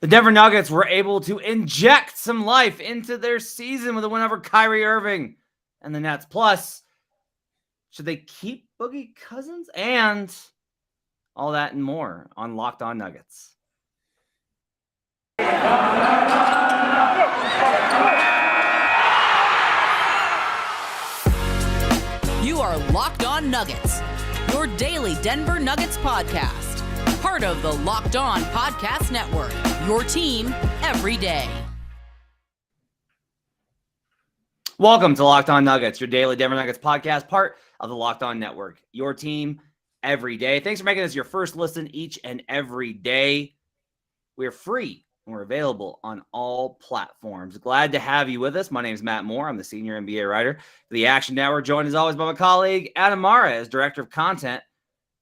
The Denver Nuggets were able to inject some life into their season with a win over Kyrie Irving and the Nets. Plus, should they keep Boogie Cousins? And all that and more on Locked On Nuggets. You are Locked On Nuggets, your daily Denver Nuggets podcast. Part of the Locked On Podcast Network, your team every day. Welcome to Locked On Nuggets, your daily Denver Nuggets podcast, part of the Locked On Network, your team every day. Thanks for making this your first listen each and every day. We're free and we're available on all platforms. Glad to have you with us. My name is Matt Moore. I'm the senior NBA writer for the Action Network, joined as always by my colleague Adam Mara as director of content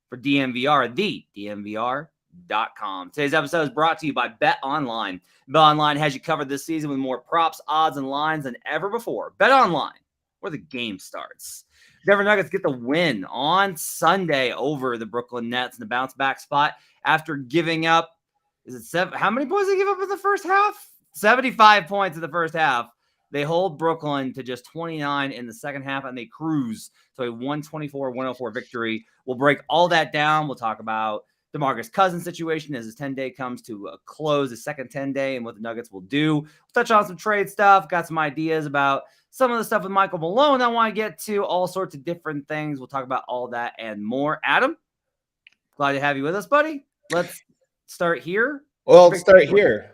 for DNVR, the DNVR.com. Today's episode is brought to you by Bet Online. Bet Online has you covered this season with more props, odds, and lines than ever before. Bet Online, where the game starts. Denver Nuggets get the win on Sunday over the Brooklyn Nets in the bounce back spot after giving up, how many points did they give up in the first half? 75 points in the first half. They hold Brooklyn to just 29 in the second half, and they cruise to a 124-104 victory. We'll break all that down. We'll talk about DeMarcus Cousins situation as his 10-day comes to a close, the second 10-day, and what the Nuggets will do. We'll touch on some trade stuff, got some ideas about some of the stuff with Michael Malone I want to get to, all sorts of different things. We'll talk about all that and more. Adam, glad to have you with us, buddy. Let's start here. Well, let's start here.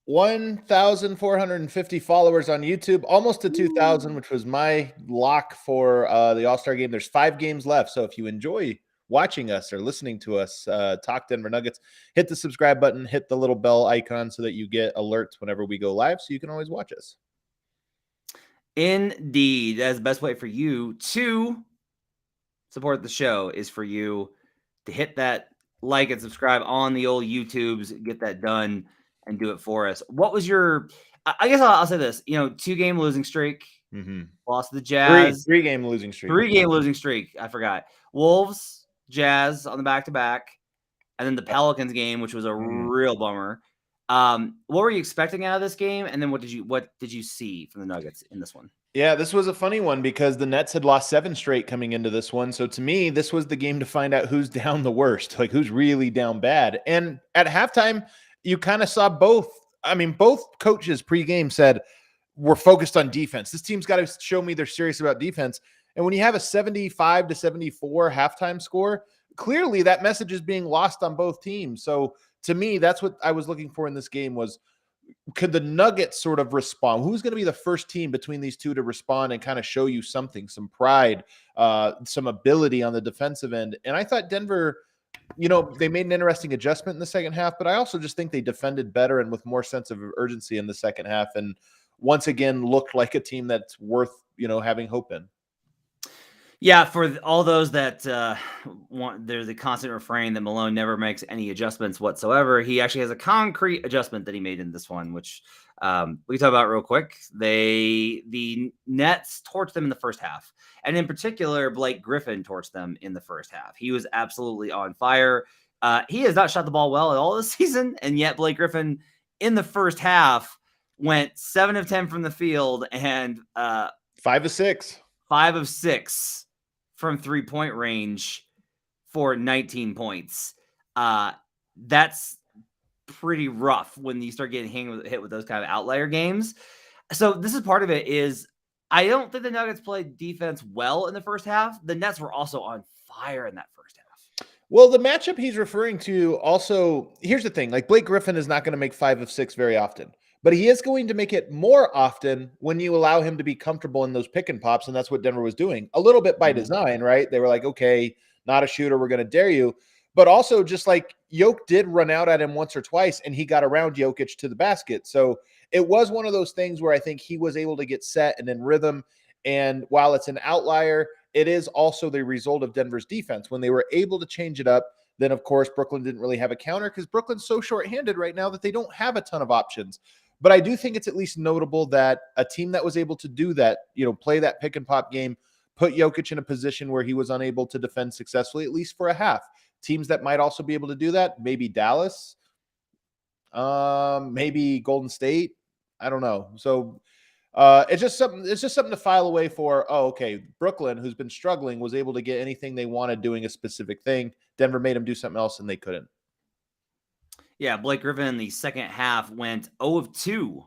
1,450 followers on YouTube, almost to 2,000, which was my lock for the All-Star game. There's 5 games left, so if you enjoy watching us or listening to us talk Denver Nuggets, hit the subscribe button, hit the little bell icon so that you get alerts whenever we go live, so you can always watch us. Indeed. That's the best way for you to support the show is for you to hit that like and subscribe on the old YouTubes, get that done and do it for us. What was your, I guess I'll say this, 2-game losing streak, lost to the Jazz. Three-game losing streak. 3-game losing streak. I forgot. Wolves, Jazz on the back-to-back, and then the Pelicans game, which was a real bummer. What were you expecting out of this game? And then what did you see from the Nuggets in this one? Yeah, this was a funny one because the Nets had lost 7 straight coming into this one. So to me, this was the game to find out who's down the worst, like who's really down bad. And at halftime, you kind of saw both. I mean, both coaches pregame said, we're focused on defense. This team's got to show me they're serious about defense. And when you have a 75-74 halftime score, clearly that message is being lost on both teams. So to me, that's what I was looking for in this game was, could the Nuggets sort of respond? Who's going to be the first team between these two to respond and kind of show you something, some pride, some ability on the defensive end? And I thought Denver, they made an interesting adjustment in the second half, but I also just think they defended better and with more sense of urgency in the second half. And once again, looked like a team that's worth, having hope in. Yeah, for all those that there's a constant refrain that Malone never makes any adjustments whatsoever. He actually has a concrete adjustment that he made in this one, which we can talk about real quick. The Nets torched them in the first half, and in particular, Blake Griffin torched them in the first half. He was absolutely on fire. He has not shot the ball well at all this season, and yet Blake Griffin in the first half went 7 of 10 from the field and 5 of 6. 5 of 6 from 3-point range for 19 points. That's pretty rough when you start getting hit with those kind of outlier games. So this is part of it is I don't think the Nuggets played defense well in the first half. The Nets were also on fire in that first half. Well, the matchup he's referring to also, here's the thing, like Blake Griffin is not going to make 5 of 6 very often. But he is going to make it more often when you allow him to be comfortable in those pick and pops, and that's what Denver was doing. A little bit by design, right? They were like, okay, not a shooter, we're going to dare you. But also just like Jokic did run out at him once or twice, and he got around Jokic to the basket. So it was one of those things where I think he was able to get set and in rhythm. And while it's an outlier, it is also the result of Denver's defense. When they were able to change it up, then, of course, Brooklyn didn't really have a counter because Brooklyn's so shorthanded right now that they don't have a ton of options. But I do think it's at least notable that a team that was able to do that, play that pick and pop game, put Jokic in a position where he was unable to defend successfully, at least for a half. Teams that might also be able to do that, maybe Dallas. Maybe Golden State. I don't know. So it's just something to file away for. Oh, okay. Brooklyn, who's been struggling, was able to get anything they wanted doing a specific thing. Denver made them do something else and they couldn't. Yeah, Blake Griffin in the second half went 0 of 2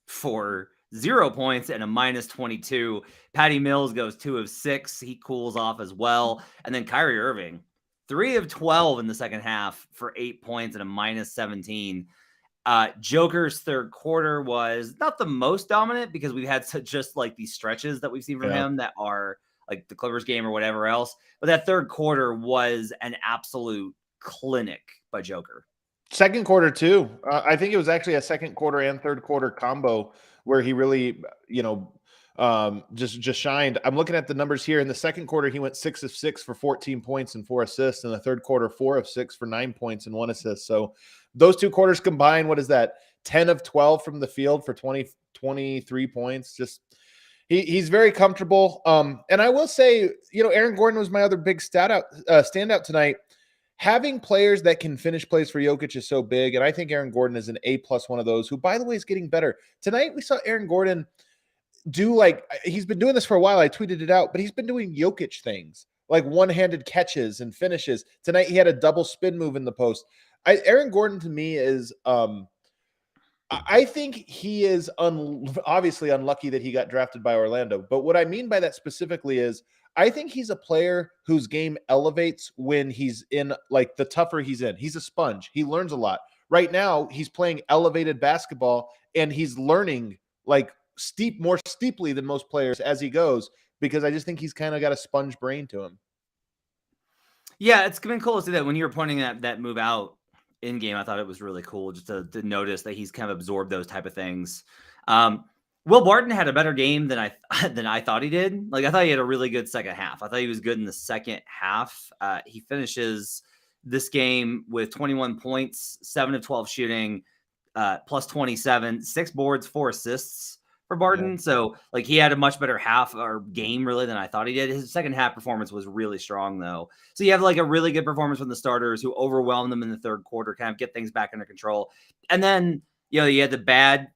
for 0 points and a -22. Patty Mills goes 2 of 6. He cools off as well. And then Kyrie Irving, 3 of 12 in the second half for 8 points and a -17. Joker's third quarter was not the most dominant because we've had just like these stretches that we've seen from him that are like the Clippers game or whatever else. But that third quarter was an absolute clinic by Joker. Second quarter too. I think it was actually a second quarter and third quarter combo where he really, just shined. I'm looking at the numbers here. In the second quarter, he went 6 of 6 for 14 points and 4 assists. In the third quarter, 4 of 6 for 9 points and 1 assist. So those two quarters combined, what is that? 10 of 12 from the field for 23 points. Just he's very comfortable. And I will say, Aaron Gordon was my other big standout tonight. Having players that can finish plays for Jokic is so big, and I think Aaron Gordon is an A+ one of those, who, by the way, is getting better. Tonight, we saw Aaron Gordon do, he's been doing this for a while. I tweeted it out, but he's been doing Jokic things, like one-handed catches and finishes. Tonight, he had a double spin move in the post. Aaron Gordon, to me, is I think he is obviously unlucky that he got drafted by Orlando, but what I mean by that specifically is I think he's a player whose game elevates when he's in, the tougher he's in. He's a sponge. He learns a lot. Right now, he's playing elevated basketball, and he's learning more steeply than most players as he goes, because I just think he's kind of got a sponge brain to him. Yeah, it's been cool to see that. When you were pointing that move out in game, I thought it was really cool just to notice that he's kind of absorbed those type of things. Will Barton had a better game than I thought he did. I thought he had a really good second half. I thought he was good in the second half. He finishes this game with 21 points, 7 of 12 shooting, plus 27, 6 boards, 4 assists for Barton. Yeah. So he had a much better half or game really than I thought he did. His second half performance was really strong though. So you have a really good performance from the starters who overwhelm them in the third quarter, kind of get things back under control. And then, you had the bad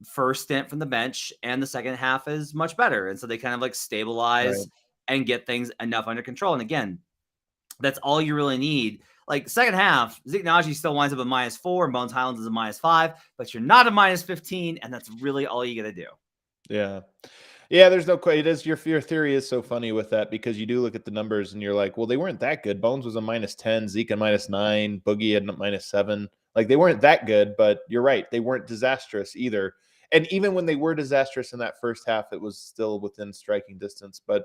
first stint from the bench, and the second half is much better. And so they kind of stabilize and get things enough under control. And again, that's all you really need. Second half, Zeke Naji still winds up a -4 and Bones Hyland is a -5, but you're not a -15. And that's really all you got to do. Yeah. Yeah. There's no question. It is your theory is so funny with that, because you do look at the numbers and you're like, well, they weren't that good. Bones was a -10, Zeke a -9, Boogie had a -7. They weren't that good, but you're right. They weren't disastrous either. And even when they were disastrous in that first half, it was still within striking distance. But,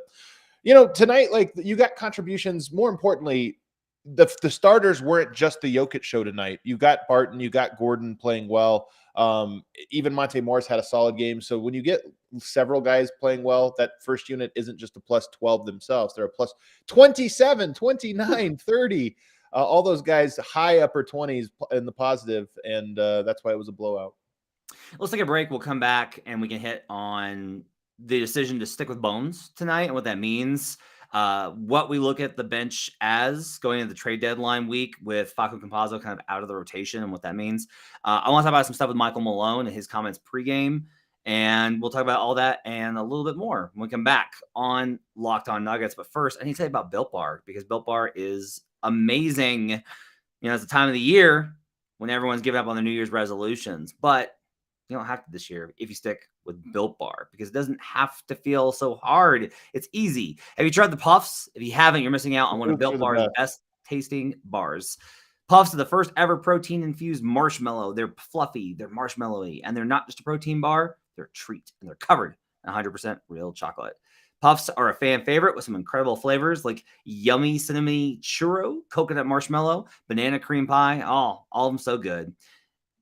tonight, you got contributions. More importantly, the starters weren't just the Jokic show tonight. You got Barton, you got Gordon playing well. Even Monte Morris had a solid game. So when you get several guys playing well, that first unit isn't just a plus 12 themselves. They're a plus 27, 29, 30. All those guys high upper 20s in the positive, and that's why it was a blowout. Let's take a break. We'll come back and we can hit on the decision to stick with Bones tonight and what that means. What we look at the bench as going into the trade deadline week with Facu Campazzo kind of out of the rotation and what that means. I want to talk about some stuff with Michael Malone and his comments pregame, and we'll talk about all that and a little bit more when we come back on Locked On Nuggets. But first, I need to tell you about Built Bar, because Built Bar is amazing. It's the time of the year when everyone's giving up on their New Year's resolutions, but you don't have to this year if you stick with Built Bar, because it doesn't have to feel so hard. It's easy. Have you tried the Puffs? If you haven't, you're missing out on one of Built Bar's best tasting bars. Puffs are the first ever protein infused marshmallow. They're fluffy, they're marshmallowy, and they're not just a protein bar, they're a treat, and they're covered in 100% real chocolate. Puffs are a fan favorite with some incredible flavors like yummy cinnamon churro, coconut marshmallow, banana cream pie. All of them so good.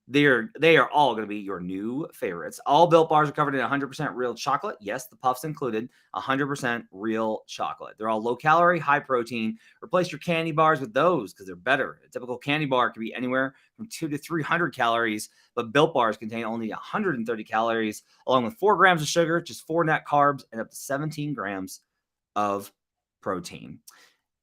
They are all going to be your new favorites. All Built Bars are covered in 100% real chocolate. Yes, the Puffs included 100% real chocolate. They're all low calorie, high protein. Replace your candy bars with those because they're better. A typical candy bar can be anywhere from 200 to 300 calories, but Built Bars contain only 130 calories, along with 4 grams of sugar, just 4 net carbs, and up to 17 grams of protein.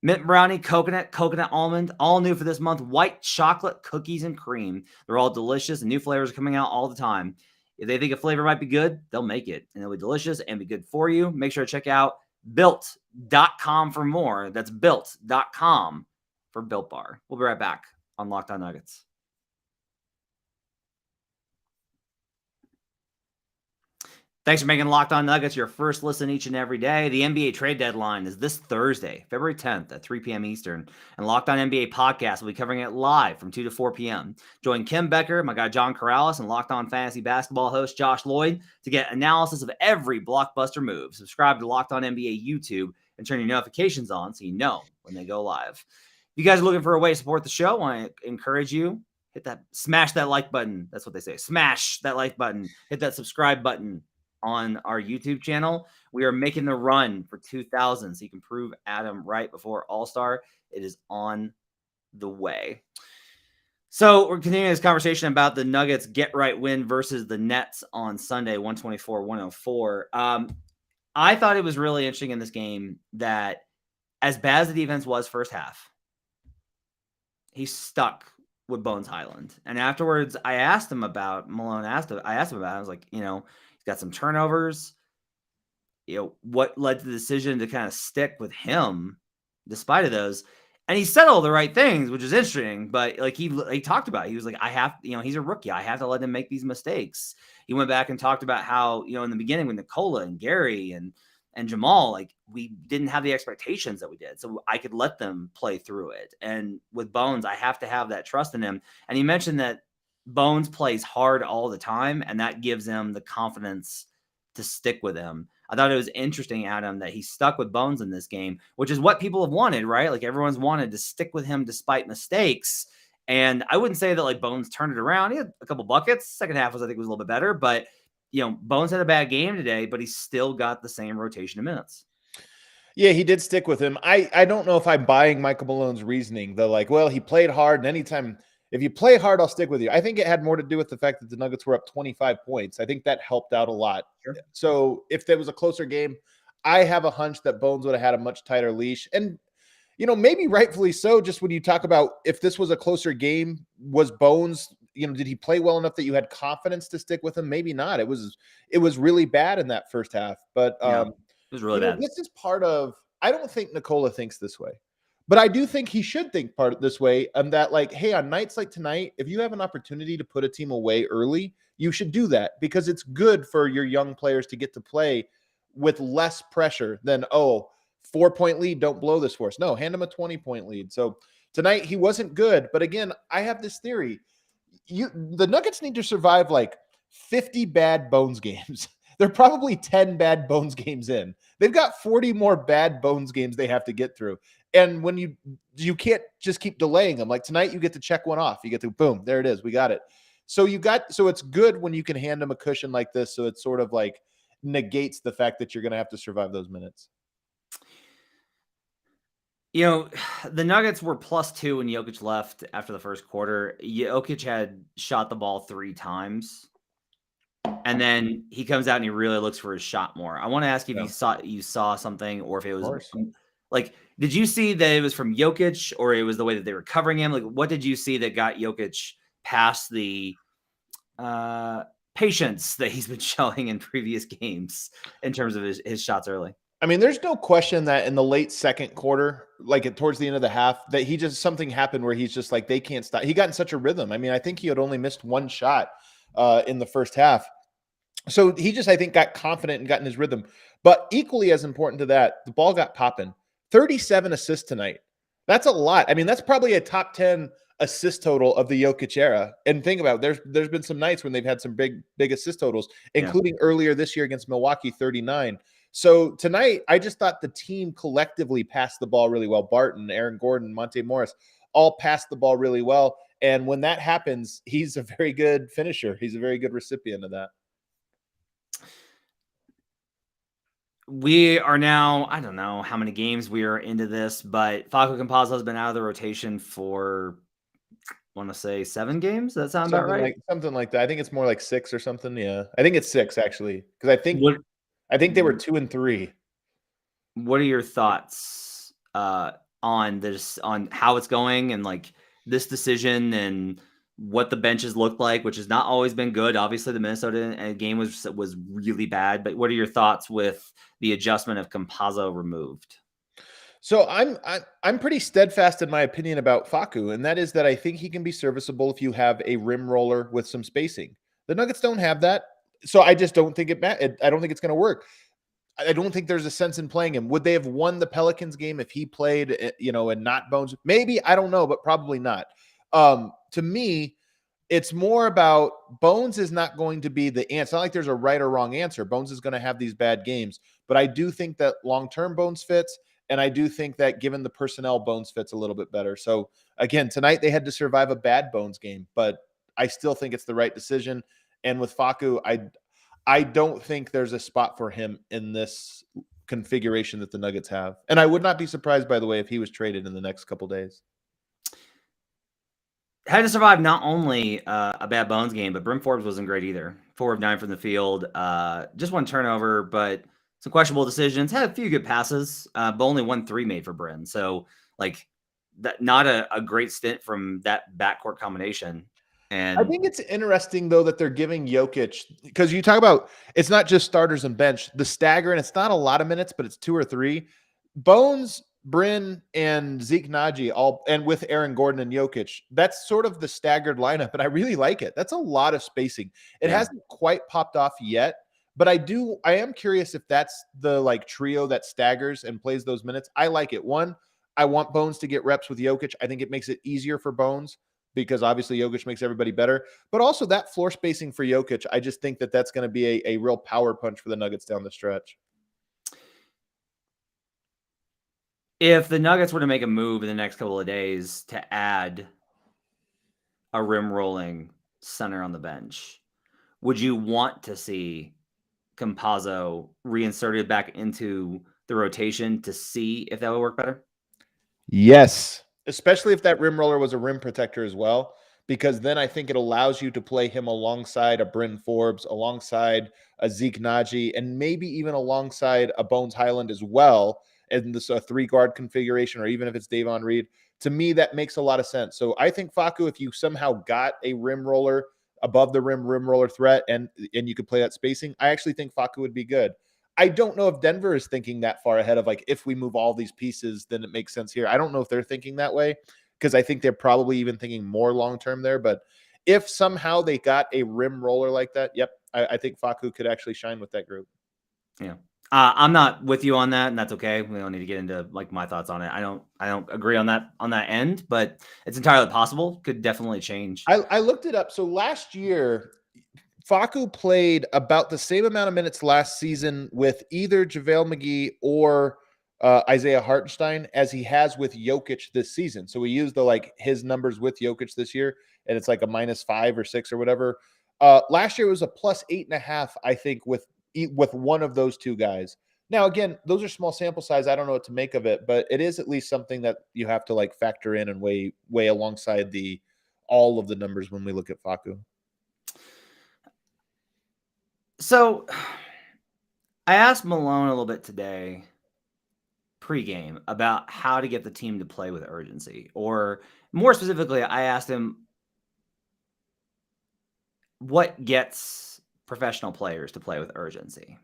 Mint brownie, coconut almond, all new for this month. White chocolate cookies and cream. They're all delicious, and new flavors are coming out all the time. If they think a flavor might be good, they'll make it, and it'll be delicious and be good for you. Make sure to check out built.com for more. That's built.com for Built Bar. We'll be right back on Locked On Nuggets. Thanks for making Locked On Nuggets your first listen each and every day. The NBA trade deadline is this Thursday, February 10th at 3 p.m. Eastern. And Locked On NBA podcast will be covering it live from 2 to 4 p.m. Join Kim Becker, my guy John Corrales, and Locked On Fantasy Basketball host Josh Lloyd to get analysis of every blockbuster move. Subscribe to Locked On NBA YouTube and turn your notifications on so you know when they go live. If you guys are looking for a way to support the show, I encourage you, smash that like button. That's what they say. Smash that like button. Hit that subscribe button on our YouTube channel. We are making the run for 2,000, so you can prove Adam right before All-Star. It is on the way. So we're continuing this conversation about the Nuggets get-right win versus the Nets on Sunday, 124-104. I thought it was really interesting in this game that as bad as the defense was first half, he stuck with Bones Hyland. And afterwards, I asked him about, Malone asked him, I was like, he's got some turnovers. What led to the decision to kind of stick with him despite of those? And he said all the right things, which is interesting. But like he talked about it. He was like, he's a rookie. I have to let him make these mistakes. He went back and talked about how, in the beginning with Nikola and Gary and Jamal, like we didn't have the expectations that we did. So I could let them play through it. And with Bones, I have to have that trust in him. And he mentioned that Bones plays hard all the time, and that gives him the confidence to stick with him. I thought it was interesting, Adam, that he stuck with Bones in this game, which is what people have wanted, right? Like everyone's wanted to stick with him despite mistakes. And I wouldn't say that like Bones turned it around. He had a couple buckets. Second half was a little bit better, but Bones had a bad game today, but he still got the same rotation of minutes. Yeah, he did stick with him. I don't know if I'm buying Michael Malone's reasoning, though. Like, well, he played hard, and anytime if you play hard, I'll stick with you. I think it had more to do with the fact that the Nuggets were up 25 points. I think that helped out a lot. Sure. So if there was a closer game, I have a hunch that Bones would have had a much tighter leash. And, maybe rightfully so, just when you talk about if this was a closer game, was Bones, did he play well enough that you had confidence to stick with him? Maybe not. It was really bad in that first half. But it was really bad. This is part of, I don't think Nikola thinks this way. But I do think he should think this way, that like, hey, on nights like tonight, if you have an opportunity to put a team away early, you should do that because it's good for your young players to get to play with less pressure than, 4-point lead, don't blow this for us. No, hand him a 20-point lead. So tonight he wasn't good. But again, I have this theory. The Nuggets need to survive like 50 bad Bones games. They're probably 10 bad Bones games in. They've got 40 more bad Bones games they have to get through. And when you can't just keep delaying them. Like tonight, you get to check one off. You get to boom, there it is. We got it. So it's good when you can hand them a cushion like this. So it sort of like negates the fact that you're going to have to survive those minutes. The Nuggets were +2 when Jokic left after the first quarter. Jokic had shot the ball 3 times. And then he comes out and he really looks for his shot more. I want to ask you if you saw something or if it was like, did you see that it was from Jokic or it was the way that they were covering him? Like, what did you see that got Jokic past the patience that he's been showing in previous games in terms of his shots early? I mean, there's no question that in the late second quarter, like towards the end of the half, that something happened where he's just like, they can't stop. He got in such a rhythm. I mean, I think he had only missed 1 shot in the first half. So he just, I think, got confident and got in his rhythm. But equally as important to that, the ball got popping. 37 assists tonight. That's a lot. I mean, that's probably a top 10 assist total of the Jokic era. And think about it, there's been some nights when they've had some big assist totals, including earlier this year against Milwaukee, 39. So tonight, I just thought the team collectively passed the ball really well. Barton, Aaron Gordon, Monte Morris all passed the ball really well. And when that happens, he's a very good finisher. He's a very good recipient of that. We are now, I don't know how many games we are into this, but Facu Campazzo has been out of the rotation for, I want to say 7 games. Does that sound about right? Something like that. I think it's more like 6 or something. Yeah. I think it's 6 actually. Because I think they were 2 and 3. What are your thoughts on how it's going and like this decision and what the benches look like, which has not always been good. Obviously, the Minnesota game was really bad. But what are your thoughts with the adjustment of Campazzo removed? So I'm pretty steadfast in my opinion about Facu, and that is that I think he can be serviceable if you have a rim roller with some spacing. The Nuggets don't have that, so I just don't think I don't think it's going to work. I don't think there's a sense in playing him. Would they have won the Pelicans game if he played, and not Bones? Maybe, I don't know, but probably not. To me, it's more about Bones is not going to be the answer. It's not like there's a right or wrong answer. Bones is going to have these bad games, but I do think that long-term Bones fits. And I do think that given the personnel, Bones fits a little bit better. So again, tonight they had to survive a bad Bones game, but I still think it's the right decision. And with Facu, I don't think there's a spot for him in this configuration that the Nuggets have. And I would not be surprised, by the way, if he was traded in the next couple days. Had to survive not only a bad Bones game, but Brim Forbes wasn't great either. 4 of 9 from the field. Just one turnover, but some questionable decisions. Had a few good passes, but only 1 3 made for Bryn. So, like, that not a great stint from that backcourt combination. And I think it's interesting, though, that they're giving Jokic, because you talk about it's not just starters and bench, the stagger, and it's not a lot of minutes, but it's 2 or 3. Bones, Bryn, and Zeke Naji, and with Aaron Gordon and Jokic, that's sort of the staggered lineup, and I really like it. That's a lot of spacing. It hasn't quite popped off yet, but I am curious if that's the like trio that staggers and plays those minutes. I like it. One, I want Bones to get reps with Jokic. I think it makes it easier for Bones because obviously Jokic makes everybody better, but also that floor spacing for Jokic. I just think that that's going to be a real power punch for the Nuggets down the stretch. If the Nuggets were to make a move in the next couple of days to add a rim rolling center on the bench, would you want to see Campazzo reinserted back into the rotation to see if that would work better? Yes, especially if that rim roller was a rim protector as well, because then I think it allows you to play him alongside a Bryn Forbes, alongside a Zeke Naji, and maybe even alongside a Bones Hyland as well, in this 3-guard configuration, or even if it's Davon Reed. To me, that makes a lot of sense. So I think Facu, if you somehow got a rim roller above the rim roller threat, and you could play that spacing, I actually think Facu would be good. I don't know if Denver is thinking that far ahead of like, if we move all these pieces, then it makes sense here. I don't know if they're thinking that way, because I think they're probably even thinking more long-term there. But if somehow they got a rim roller like that, yep, I think Facu could actually shine with that group. Yeah. I'm not with you on that, and that's okay. We don't need to get into like my thoughts on it. I don't agree on that end, but it's entirely possible. Could definitely change. I looked it up. So last year, Facu played about the same amount of minutes last season with either JaVale McGee or Isaiah Hartenstein as he has with Jokic this season. So we used his numbers with Jokic this year, and it's like a -5 or 6 or whatever. Last year it was a +8.5, I think, with one of those two guys. Now, again, those are small sample size. I don't know what to make of it, but it is at least something that you have to like factor in and weigh alongside all of the numbers when we look at Facu. So I asked Malone a little bit today pregame about how to get the team to play with urgency, or more specifically, I asked him what gets professional players to play with urgency.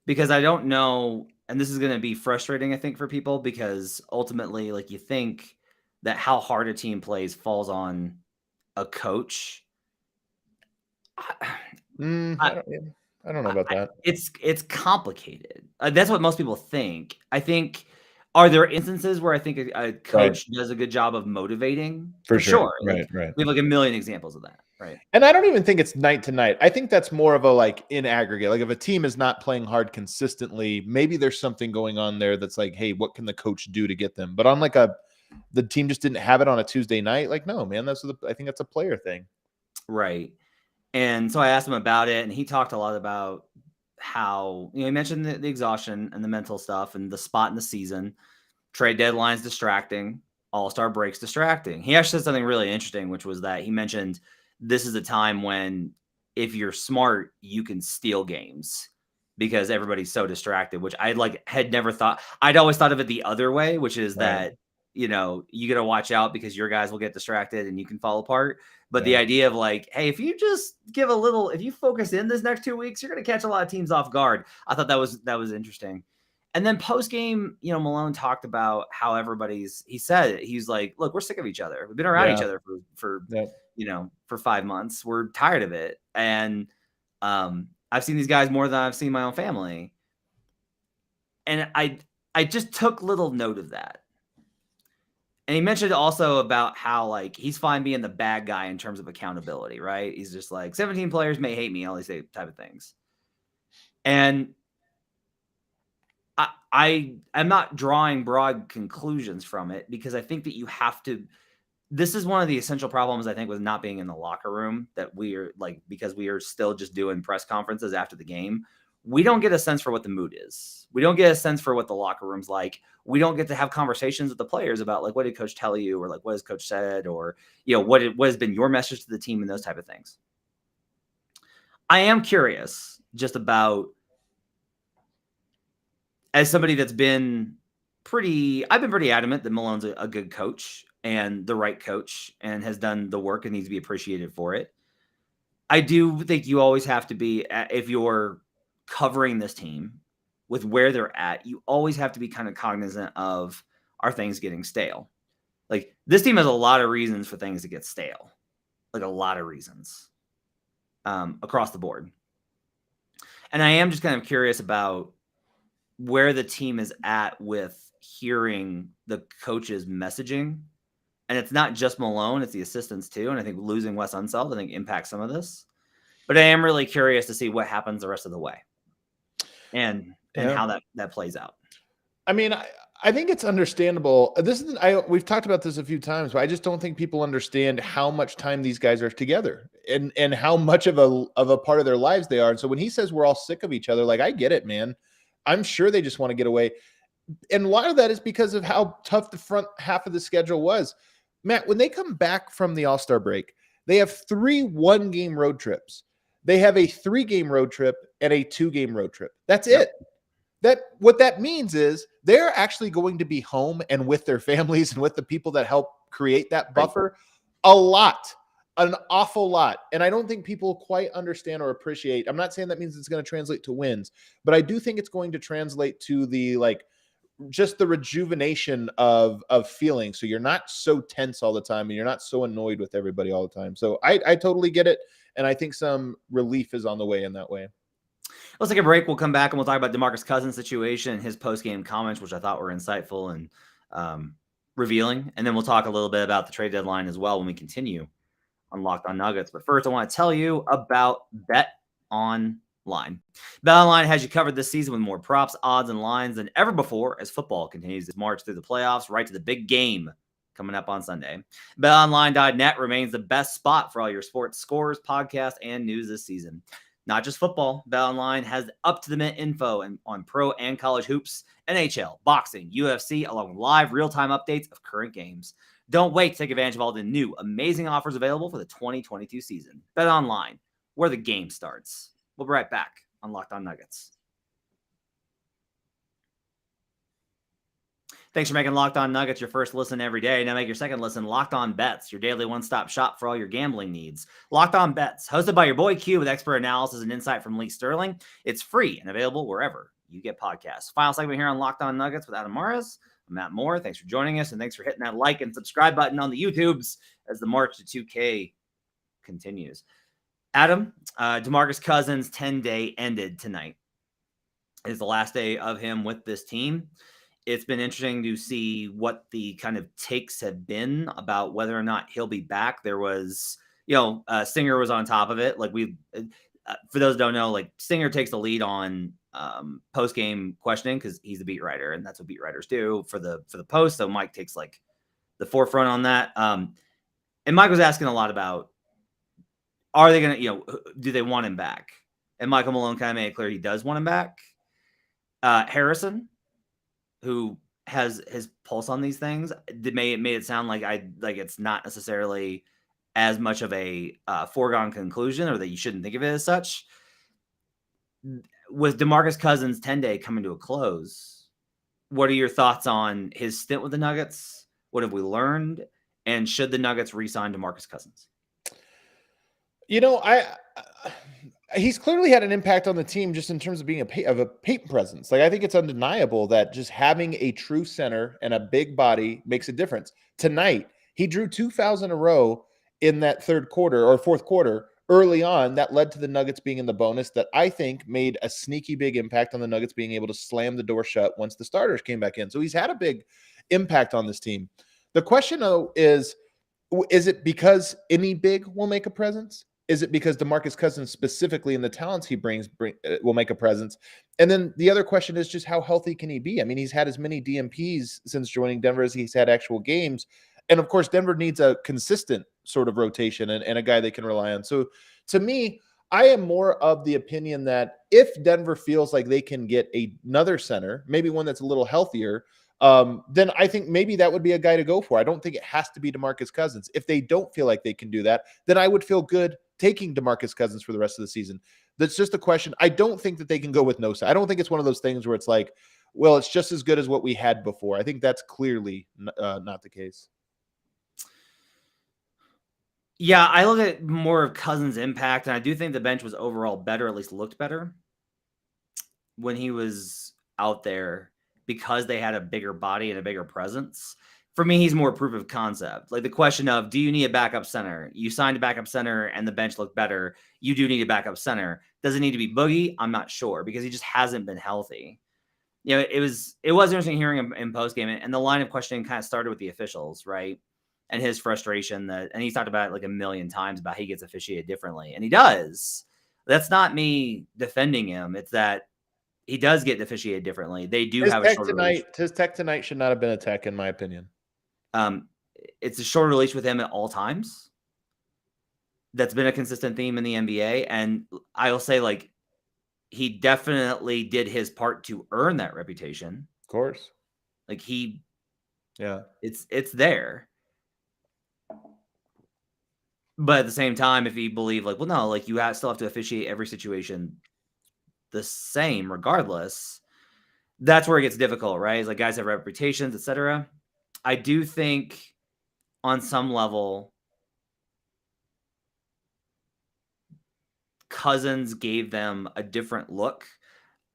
Because I don't know, and this is going to be frustrating, I think, for people, because ultimately, like, you think that how hard a team plays falls on a coach. I don't know about that. It's complicated. That's what most people think. I think, are there instances where I think a coach does a good job of motivating? For sure. Right. We have like a million examples of that. Right. And I don't even think it's night to night. I think that's more of a like in aggregate. Like if a team is not playing hard consistently, maybe there's something going on there that's like, hey, what can the coach do to get them? But on like the team just didn't have it on a Tuesday night. Like, no, man, I think that's a player thing. Right. And so I asked him about it, and he talked a lot about how, he mentioned the exhaustion and the mental stuff and the spot in the season, trade deadlines distracting, all-star breaks distracting. He actually said something really interesting, which was that he mentioned this is a time when if you're smart, you can steal games because everybody's so distracted, which I had never thought. I'd always thought of it the other way, which is that, you got to watch out because your guys will get distracted and you can fall apart. But the idea of hey, if you just if you focus in this next 2 weeks, you're going to catch a lot of teams off guard. I thought that was interesting. And then post game, Malone talked about how he said, he's like, look, we're sick of each other. We've been around each other for 5 months. We're tired of it. And, I've seen these guys more than I've seen my own family. And I just took little note of that. And he mentioned also about how he's fine being the bad guy in terms of accountability, right? He's just 17 players may hate me, all these type of things. And I'm not drawing broad conclusions from it because I think that you have to. This is one of the essential problems, I think, with not being in the locker room, that we are because we are still just doing press conferences after the game. We don't get a sense for what the mood is. We don't get a sense for what the locker room's like. We don't get to have conversations with the players about what did coach tell you, or what has coach said, or, what has been your message to the team and those type of things. I am curious just about, as somebody that's been I've been pretty adamant that Malone's a good coach and the right coach and has done the work and needs to be appreciated for it. I do think you always have to be, if you're covering this team with where they're at, you always have to be kind of cognizant of, are things getting stale? This team has a lot of reasons for things to get stale, a lot of reasons across the board. And I am just kind of curious about where the team is at with hearing the coach's messaging. And it's not just Malone, it's the assistants too. And I think losing Wes Unseld, I think, impacts some of this. But I am really curious to see what happens the rest of the way and how that plays out. I mean, I think it's understandable. We've talked about this a few times, but I just don't think people understand how much time these guys are together and how much of a part of their lives they are. And so when he says we're all sick of each other, I get it, man. I'm sure they just want to get away. And a lot of that is because of how tough the front half of the schedule was. Matt, when they come back from the All-Star break, they have 3 1-game road trips. They have a 3-game road trip and a 2-game road trip. That's it. What that means is they're actually going to be home and with their families and with the people that help create that buffer a lot, an awful lot. And I don't think people quite understand or appreciate. I'm not saying that means it's going to translate to wins, but I do think it's going to translate to the just the rejuvenation of feeling. So you're not so tense all the time and you're not so annoyed with everybody all the time. So I totally get it. And I think some relief is on the way in that way. Let's take a break. We'll come back and we'll talk about DeMarcus Cousins' situation and his post-game comments, which I thought were insightful and revealing. And then we'll talk a little bit about the trade deadline as well when we continue on Locked On Nuggets. But first, I want to tell you about BetOnline. BetOnline has you covered this season with more props, odds, and lines than ever before as football continues its march through the playoffs right to the big game coming up on Sunday. BetOnline.net remains the best spot for all your sports scores, podcasts, and news this season. Not just football, BetOnline has up-to-the-minute info on pro and college hoops, NHL, boxing, UFC, along with live real-time updates of current games. Don't wait to take advantage of all the new, amazing offers available for the 2022 season. BetOnline, where the game starts. We'll be right back on Locked On Nuggets. Thanks for making Locked On Nuggets your first listen every day. Now make your second listen Locked On Bets, your daily one-stop shop for all your gambling needs. Locked On Bets, hosted by your boy Q with expert analysis and insight from Lee Sterling. It's free and available wherever you get podcasts. Final segment here on Locked On Nuggets with Adam Morris. I'm Matt Moore. Thanks for joining us, and thanks for hitting that like and subscribe button on the YouTubes as the march to 2K continues. Adam, DeMarcus Cousins' 10-day ended tonight. It is the last day of him with this team. It's been interesting to see what the kind of takes have been about whether or not he'll be back. There was, Singer was on top of it. For those who don't know, Singer takes the lead on post-game questioning because he's the beat writer, and that's what beat writers do for the post. So Mike takes the forefront on that. And Mike was asking a lot about, are they going to, do they want him back? And Michael Malone kind of made it clear he does want him back. Harrison, who has his pulse on these things, made it sound like it's not necessarily as much of a foregone conclusion, or that you shouldn't think of it as such. with DeMarcus Cousins' 10-day coming to a close, what are your thoughts on his stint with the Nuggets? What have we learned? And should the Nuggets re-sign DeMarcus Cousins? He's clearly had an impact on the team just in terms of being a paint presence. Like, I think it's undeniable that just having a true center and a big body makes a difference. Tonight, he drew 2 fouls in a row in that third quarter or fourth quarter early on. That led to the Nuggets being in the bonus that I think made a sneaky big impact on the Nuggets being able to slam the door shut once the starters came back in. So he's had a big impact on this team. The question, though, is it because any big will make a presence? Is it because DeMarcus Cousins specifically and the talents he brings will make a presence? And then the other question is just how healthy can he be? I mean, he's had as many DMPs since joining Denver as he's had actual games. And of course, Denver needs a consistent sort of rotation and a guy they can rely on. So to me, I am more of the opinion that if Denver feels like they can get another center, maybe one that's a little healthier, then I think maybe that would be a guy to go for. I don't think it has to be DeMarcus Cousins. If they don't feel like they can do that, then I would feel good taking DeMarcus Cousins for the rest of the season. That's just a question. I don't think that they can go with Nosa. I don't think it's one of those things where it's like, well, it's just as good as what we had before. I think that's clearly not the case. Yeah, I look at more of Cousins' impact, and I do think the bench was overall better, at least looked better when he was out there because they had a bigger body and a bigger presence. For me, he's more proof of concept. Like the question of, do you need a backup center? You signed a backup center and the bench looked better. You do need a backup center. Does it need to be Boogie? I'm not sure because he just hasn't been healthy. You know, it was interesting hearing him in postgame, and the line of questioning kind of started with the officials, right? And his frustration and he's talked about it like a million times about he gets officiated differently. And he does. That's not me defending him. It's that he does get officiated differently. They do have a shorter leash. His tech tonight should not have been a tech, in my opinion. It's a shorter leash with him at all times. That's been a consistent theme in the NBA. And I will say, like, he definitely did his part to earn that reputation. Of course. Like it's there. But at the same time, if you believe like, well, no, like you still have to officiate every situation the same regardless, that's where it gets difficult, right? It's like guys have reputations, etc. I do think on some level, Cousins gave them a different look.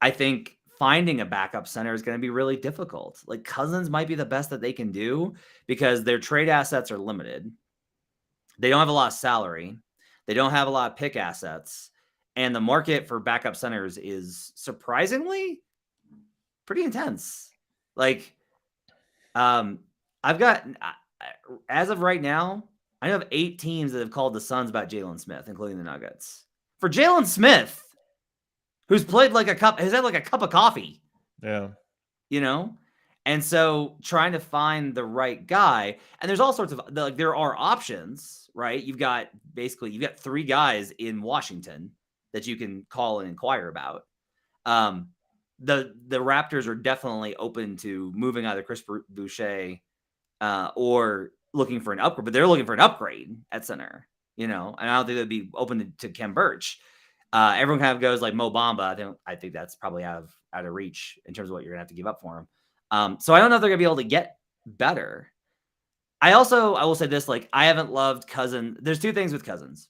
I think finding a backup center is going to be really difficult. Like Cousins might be the best that they can do because their trade assets are limited. They don't have a lot of salary. They don't have a lot of pick assets. And the market for backup centers is surprisingly pretty intense. Like, I've got, as of right now, I know of 8 teams that have called the Suns about Jalen Smith, including the Nuggets. For Jalen Smith, who's played like has had like a cup of coffee. Yeah. You know? And so trying to find the right guy, and there's all sorts of, like, there are options, right? You've got 3 guys in Washington that you can call and inquire about. The Raptors are definitely open to moving either Chris Boucher or looking for an upgrade, but they're looking for an upgrade at center, you know, and I don't think they'd be open to Kem Birch. Everyone kind of goes like Mo Bamba. I think that's probably out of reach in terms of what you're gonna have to give up for him. So I don't know if they're gonna be able to get better. I will say this, like, I haven't loved Cousins. There's 2 things with Cousins.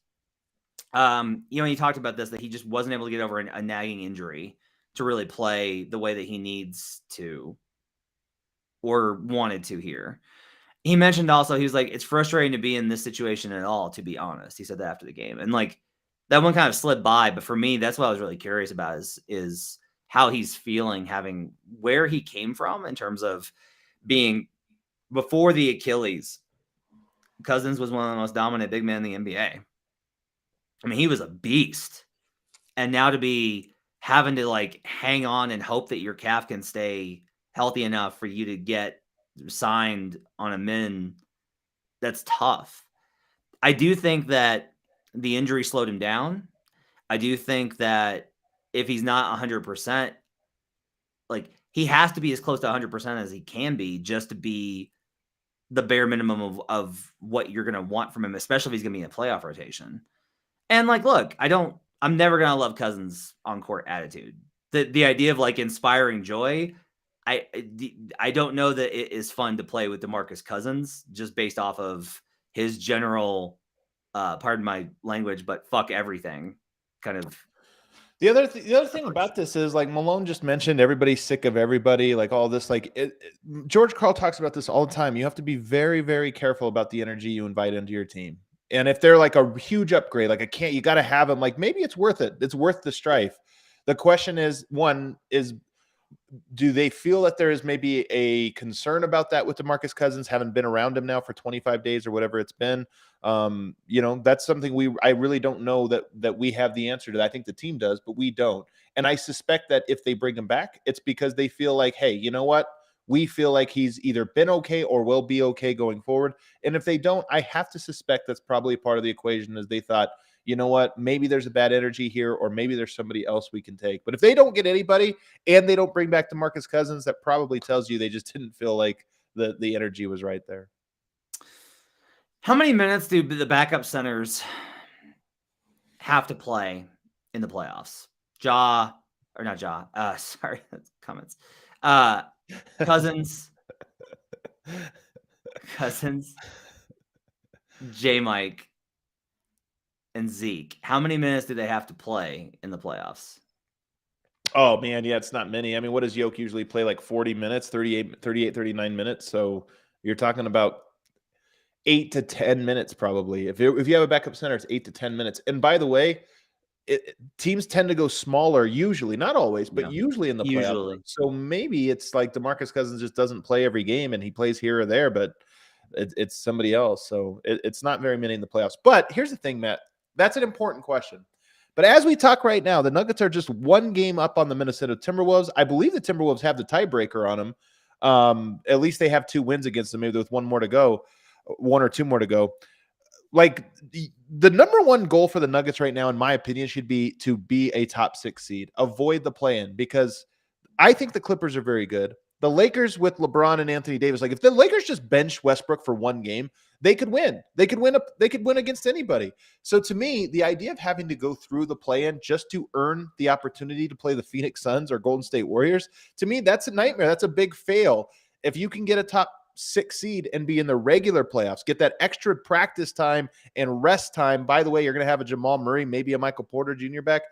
You talked about this, that he just wasn't able to get over a nagging injury to really play the way that he needs to or wanted to here. He mentioned also, he was like, it's frustrating to be in this situation at all, to be honest. He said that after the game. And like that one kind of slid by. But for me, that's what I was really curious about is how he's feeling, having where he came from in terms of being before the Achilles. Cousins was one of the most dominant big men in the NBA. I mean, he was a beast. And now to be having to like hang on and hope that your calf can stay healthy enough for you to get signed on a min, that's tough. I do think that the injury slowed him down. I do think that if he's not 100%, like he has to be as close to 100% as he can be just to be the bare minimum of what you're going to want from him, especially if he's going to be in a playoff rotation. And like, look, I'm never going to love Cousins on court attitude. the idea of like inspiring joy. I don't know that it is fun to play with DeMarcus Cousins just based off of his general, pardon my language, but fuck everything kind of. The other thing about this is, like Malone just mentioned, everybody's sick of everybody, like all this. Like George Karl talks about this all the time. You have to be very, very careful about the energy you invite into your team. And if they're like a huge upgrade, like you got to have them. Like maybe it's worth it. It's worth the strife. The question is, do they feel that there is maybe a concern about that with DeMarcus Cousins, having been around him now for 25 days or whatever it's been? That's something I really don't know that we have the answer to that. I think the team does, but we don't. And I suspect that if they bring him back, it's because they feel like, hey, you know what? We feel like he's either been okay or will be okay going forward. And if they don't, I have to suspect that's probably part of the equation, is they thought, you know what, maybe there's a bad energy here, or maybe there's somebody else we can take. But if they don't get anybody and they don't bring back DeMarcus Cousins, that probably tells you they just didn't feel like the energy was right there. How many minutes do the backup centers have to play in the playoffs? Sorry, that's comments. Cousins, J. Mike, and Zeke. How many minutes do they have to play in the playoffs? Oh, man, yeah, it's not many. I mean, what does Jokic usually play? Like 40 minutes, 38, 39 minutes. So you're talking about 8 to 10 minutes probably. If you have a backup center, it's 8 to 10 minutes. And by the way, teams tend to go smaller usually, not always, but usually in the playoffs. So maybe it's like DeMarcus Cousins just doesn't play every game and he plays here or there, but it's somebody else. So it's not very many in the playoffs. But here's the thing, Matt. That's an important question. But as we talk right now, the Nuggets are just one game up on the Minnesota Timberwolves. I believe the Timberwolves have the tiebreaker on them. At least they have 2 wins against them, maybe with one or two more to go. Like the number one goal for the Nuggets right now, in my opinion, should be to be a top 6 seed, avoid the play-in, because I think the Clippers are very good. The Lakers with LeBron and Anthony Davis, like if the Lakers just bench Westbrook for one game, they could win. They could win against anybody. So to me, the idea of having to go through the play-in just to earn the opportunity to play the Phoenix Suns or Golden State Warriors, to me, that's a nightmare. That's a big fail. If you can get a top 6 seed and be in the regular playoffs, get that extra practice time and rest time. By the way, you're going to have a Jamal Murray, maybe a Michael Porter Jr. back.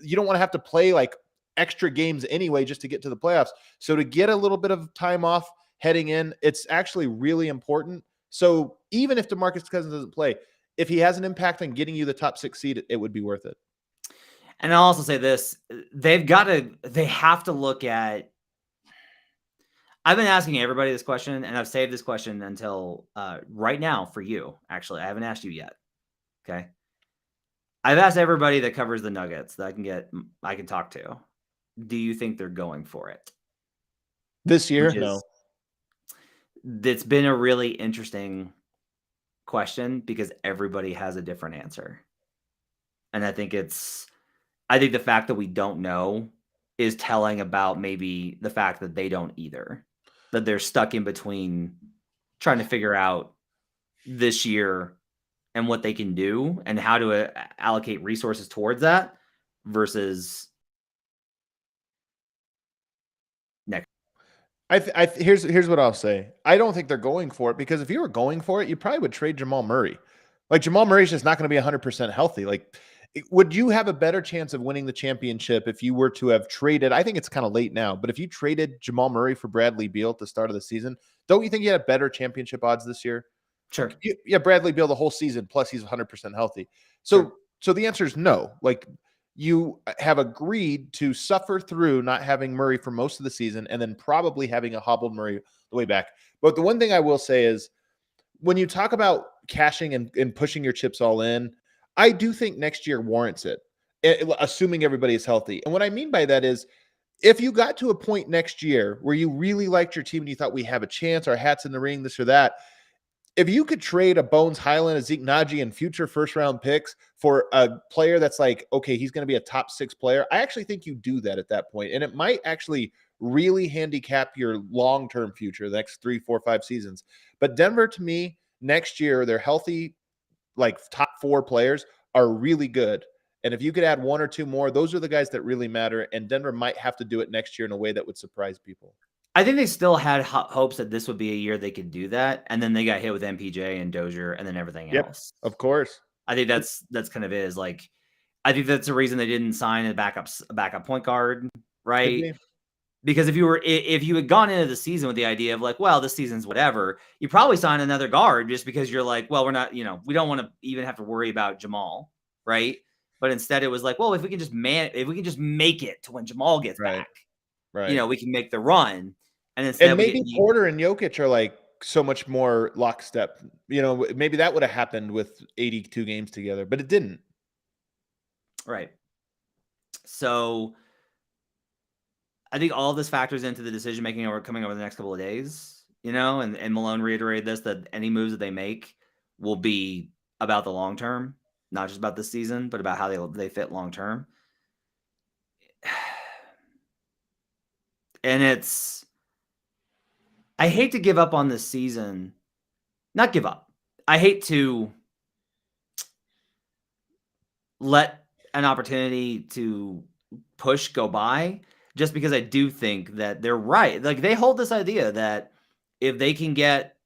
You don't want to have to play like extra games anyway just to get to the playoffs. So to get a little bit of time off heading in, it's actually really important. So even if DeMarcus Cousins doesn't play, if he has an impact on getting you the top 6 seed, it would be worth it. And I'll also say this, they have to look at, I've been asking everybody this question, and I've saved this question until right now for you. Actually, I haven't asked you yet. Okay. I've asked everybody that covers the Nuggets that I can talk to. Do you think they're going for it this year? No. It's been a really interesting question because everybody has a different answer. And I think the fact that we don't know is telling about maybe the fact that they don't either. That they're stuck in between trying to figure out this year and what they can do and how to allocate resources towards that versus next. Here's what I'll say. I don't think they're going for it, because if you were going for it, you probably would trade Jamal Murray. Like Jamal Murray's just not going to be 100% healthy. Like, would you have a better chance of winning the championship if you were to have traded? I think it's kind of late now, but if you traded Jamal Murray for Bradley Beal at the start of the season, don't you think you had better championship odds this year? Sure. Yeah, Bradley Beal the whole season, plus he's 100% healthy. So the answer is no. Like, you have agreed to suffer through not having Murray for most of the season and then probably having a hobbled Murray the way back. But the one thing I will say is, when you talk about cashing and pushing your chips all in, I do think next year warrants it, assuming everybody is healthy. And what I mean by that is, if you got to a point next year where you really liked your team and you thought we have a chance, our hat's in the ring, this or that, if you could trade a Bones Hyland, a Zeke Naji, and future first-round picks for a player that's like, okay, he's going to be a top 6 player, I actually think you do that at that point. And it might actually really handicap your long-term future, the next 3, 4, 5 seasons. But Denver, to me, next year, they're healthy, like top 4 players are really good. And if you could add 1 or 2 more, those are the guys that really matter. And Denver might have to do it next year in a way that would surprise people. I think they still had hopes that this would be a year they could do that, and then they got hit with MPJ and Dozier, and then everything else. Of course. I think that's kind of it. Is like, I think that's the reason they didn't sign a backup point guard, right? Because if you had gone into the season with the idea of like, well, this season's whatever, you probably sign another guard just because you're like, well, we're not, we don't want to even have to worry about Jamal, right? But instead, it was like, well, if we can just make it to when Jamal gets back, right? We can make the run. And instead, maybe Porter and Jokic are like so much more lockstep. Maybe that would have happened with 82 games together, but it didn't. Right. So I think all of this factors into the decision making coming over the next couple of days, and Malone reiterated this, that any moves that they make will be about the long term, not just about this season, but about how they fit long term. And I hate to give up on this season. Not give up. I hate to let an opportunity to push go by, just because I do think that they're right. Like, they hold this idea that if they can get,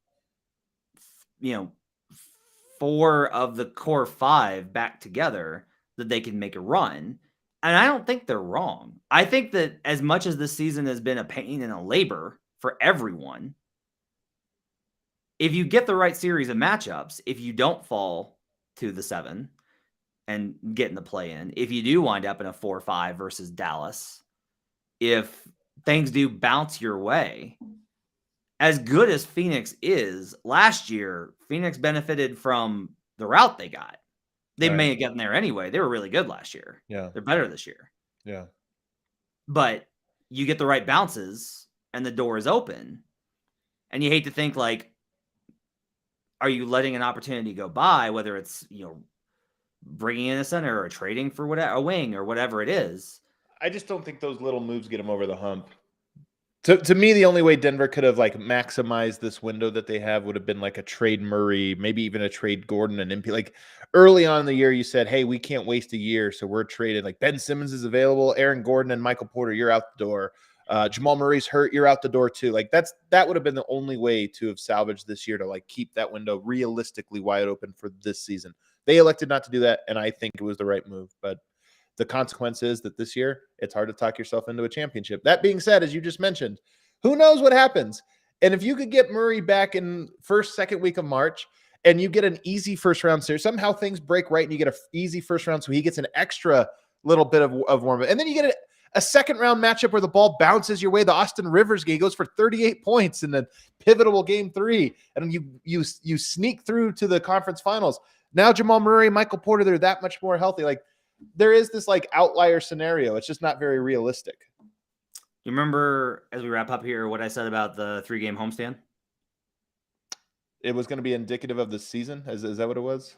4 of the core 5 back together, that they can make a run. And I don't think they're wrong. I think that as much as this season has been a pain and a labor for everyone, if you get the right series of matchups, if you don't fall to the 7 and get in the play-in, if you do wind up in a 4-5 versus Dallas, if things do bounce your way, as good as Phoenix is, last year, Phoenix benefited from the route they got. They may have gotten there anyway. They were really good last year. Yeah. They're better this year. Yeah. But you get the right bounces and the door is open. And you hate to think, like, are you letting an opportunity go by, whether it's, bringing in a center or trading for a wing or whatever it is? I just don't think those little moves get them over the hump. To me, the only way Denver could have like maximized this window that they have would have been like a trade Murray, maybe even a trade Gordon and MP. Like early on in the year, you said, hey, we can't waste a year, so we're trading. Like Ben Simmons is available, Aaron Gordon and Michael Porter, you're out the door. Jamal Murray's hurt, you're out the door too. Like that would have been the only way to have salvaged this year, to like keep that window realistically wide open for this season. They elected not to do that, and I think it was the right move. But the consequence is that this year, it's hard to talk yourself into a championship. That being said, as you just mentioned, who knows what happens? And if you could get Murray back in second week of March, and you get an easy first round series, somehow things break right and you get an easy first round, so he gets an extra little bit of warm-up. And then you get a second round matchup where the ball bounces your way. The Austin Rivers game goes for 38 points in the pivotal game 3. And you sneak through to the conference finals. Now Jamal Murray, Michael Porter, they're that much more healthy. Like there is this like outlier scenario. It's just not very realistic. You remember, as we wrap up here, what I said about the 3-game homestand? It was going to be indicative of the season. Is that what it was?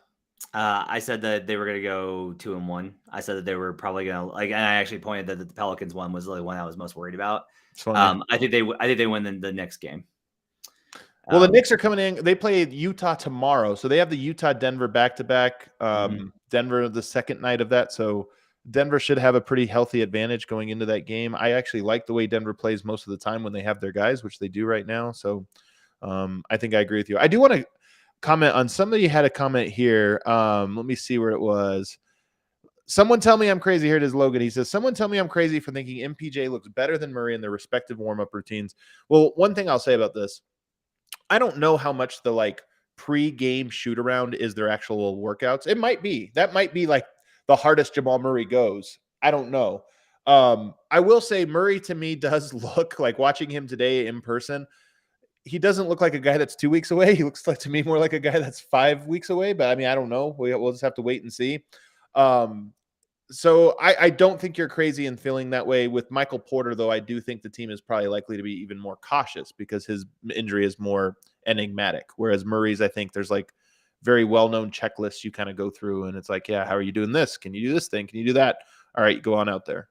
I said that they were going to go 2-1. I said that they were probably going to and I actually pointed that the Pelicans one was the one I was most worried about. I think they win the next game. Well, the Knicks are coming in. They play Utah tomorrow, so they have the Utah-Denver back-to-back. Denver the second night of that, so Denver should have a pretty healthy advantage going into that game. I actually like the way Denver plays most of the time when they have their guys, which they do right now. So I think I agree with you. I do want to comment on somebody had a comment here. Let me see where it was. Someone tell me I'm crazy. Here it is, Logan. He says, someone tell me I'm crazy for thinking MPJ looks better than Murray in their respective warm-up routines. Well, one thing I'll say about this, I don't know how much the like pre-game shoot around is their actual workouts. It might be. That might be like the hardest Jamal Murray goes. I don't know. I will say Murray to me does look like, watching him today in person, he doesn't look like a guy that's 2 weeks away. He looks like to me more like a guy that's 5 weeks away. But I mean, I don't know. We'll just have to wait and see. So I don't think you're crazy in feeling that way. With Michael Porter, though, I do think the team is probably likely to be even more cautious because his injury is more enigmatic. Whereas Murray's, I think there's like very well-known checklists you kind of go through, and it's like, yeah, how are you doing this? Can you do this thing? Can you do that? All right, go on out there.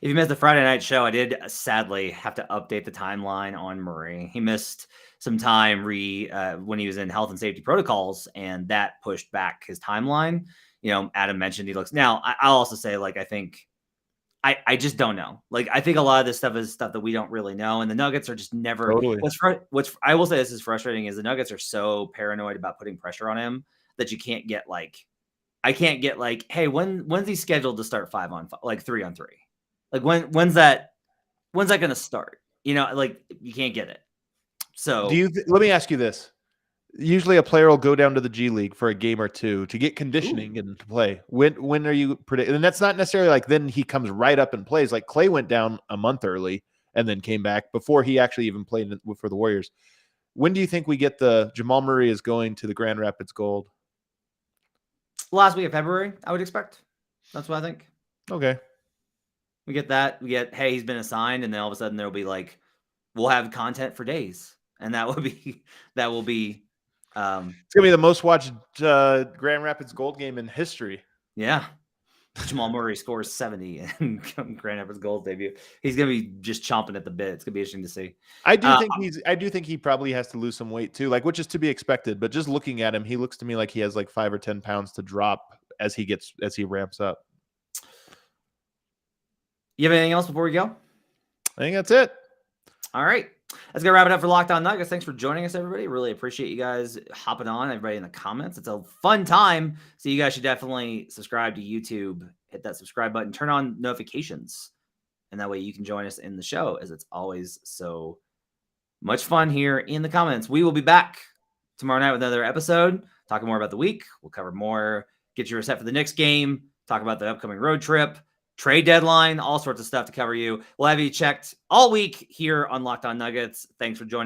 If you missed the Friday night show, I did sadly have to update the timeline on Murray. He missed some time when he was in health and safety protocols, and that pushed back his timeline. Adam mentioned he looks now. I'll also say, like, I think I just don't know. Like, I think a lot of this stuff is stuff that we don't really know, and the Nuggets are just never. Totally. What's I will say this is frustrating is the Nuggets are so paranoid about putting pressure on him that you can't get like, I can't get like, hey, when's he scheduled to start 5-on-5, like 3-on-3? Like when's that going to start? Like you can't get it. So let me ask you this. Usually a player will go down to the G League for a game or two to get conditioning and to play. When are you predicting? And that's not necessarily like then he comes right up and plays. Like Clay went down a month early and then came back before he actually even played for the Warriors. When do you think we get the Jamal Murray is going to the Grand Rapids Gold? Last week of February, I would expect. That's what I think. Okay. We get that. We get, hey, he's been assigned, and then all of a sudden there'll be like, we'll have content for days. And that will be it's gonna be the most watched Grand Rapids Gold game in history. Yeah. Jamal Murray scores 70 in Grand Rapids Gold debut. He's gonna be just chomping at the bit. It's gonna be interesting to see. I do think he probably has to lose some weight too, like which is to be expected. But just looking at him, he looks to me like he has like 5 or 10 pounds to drop as he ramps up. You have anything else before we go? I think that's it. All right. Let's go wrap it up for Locked On Nuggets. Thanks for joining us, everybody. Really appreciate you guys hopping on, everybody in the comments. It's a fun time. So you guys should definitely subscribe to YouTube, hit that subscribe button, turn on notifications. And that way you can join us in the show, as it's always so much fun here in the comments. We will be back tomorrow night with another episode, talking more about the week. We'll cover more, get you set for the next game, talk about the upcoming road trip, trade deadline, all sorts of stuff to cover you. We'll have you checked all week here on Locked On Nuggets. Thanks for joining.